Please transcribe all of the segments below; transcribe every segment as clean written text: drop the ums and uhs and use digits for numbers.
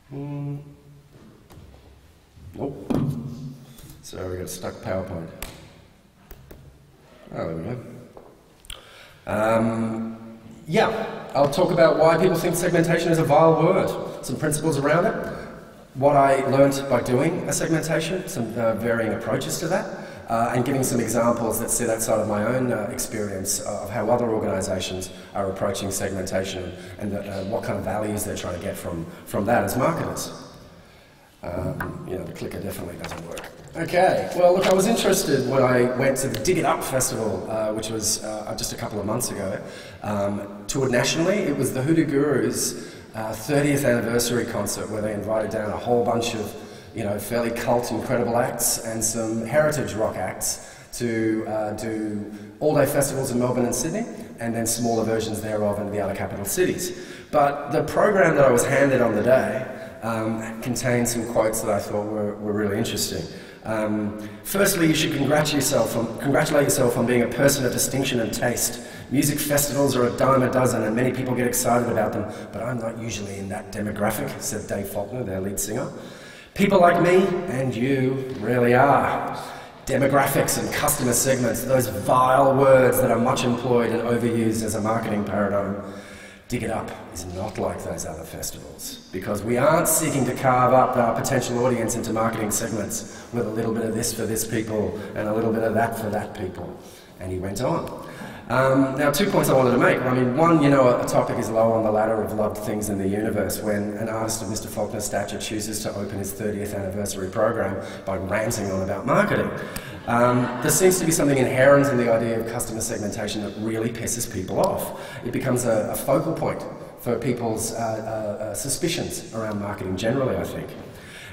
Nope. So we got a stuck PowerPoint. Oh, there we go. Yeah, I'll talk about why people think segmentation is a vile word, some principles around it, what I learnt by doing a segmentation, some varying approaches to that, and giving some examples that sit outside of my own experience of how other organisations are approaching segmentation and what kind of values they're trying to get from that as marketers. You know, the clicker definitely doesn't work. Okay, well look, I was interested when I went to the Dig It Up festival, which was just a couple of months ago, toured nationally. It was the Hoodoo Gurus' 30th anniversary concert where they invited down a whole bunch of, you know, fairly cult, incredible acts and some heritage rock acts to do all-day festivals in Melbourne and Sydney, and then smaller versions thereof in the other capital cities. But the program that I was handed on the day contained some quotes that I thought were really interesting. Firstly, you should congratulate yourself on being a person of distinction and taste. Music festivals are a dime a dozen and many people get excited about them, but I'm not usually in that demographic, said Dave Faulkner, their lead singer. People like me and you really are. Demographics and customer segments, those vile words that are much employed and overused as a marketing paradigm. Dig It Up is not like those other festivals, because we aren't seeking to carve up our potential audience into marketing segments with a little bit of this for this people and a little bit of that for that people. And he went on. Now, 2 points I wanted to make. I mean, one, you know, a topic is low on the ladder of loved things in the universe when an artist of Mr. Faulkner's stature chooses to open his 30th anniversary program by ranting on about marketing. There seems to be something inherent in the idea of customer segmentation that really pisses people off. It becomes a focal point for people's suspicions around marketing generally, I think.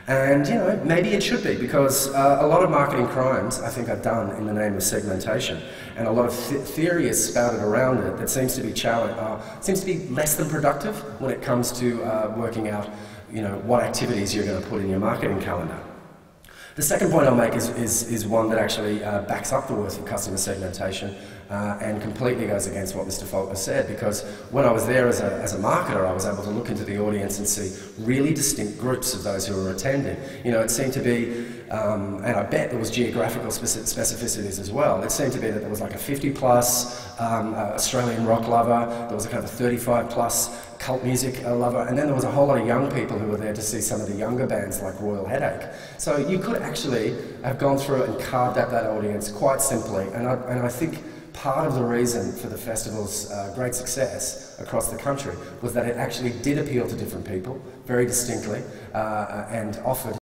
And, you know, maybe it should be, because a lot of marketing crimes, I think, are done in the name of segmentation. And a lot of theory is spouted around it that seems to be less than productive when it comes to working out, you know, what activities you're going to put in your marketing calendar. The second point I'll make is one that actually backs up the worth of customer segmentation and completely goes against what Mr. Faulkner said, because when I was there as a marketer, I was able to look into the audience and see really distinct groups of those who were attending. You know, it seemed to be, and I bet there was geographical specificities as well. It seemed to be that there was like a 50-plus Australian rock lover, there was a kind of a 35-plus cult music lover, and then there was a whole lot of young people who were there to see some of the younger bands like Royal Headache. So you could actually have gone through it and carved out that audience quite simply, and I think part of the reason for the festival's great success across the country was that it actually did appeal to different people very distinctly and offered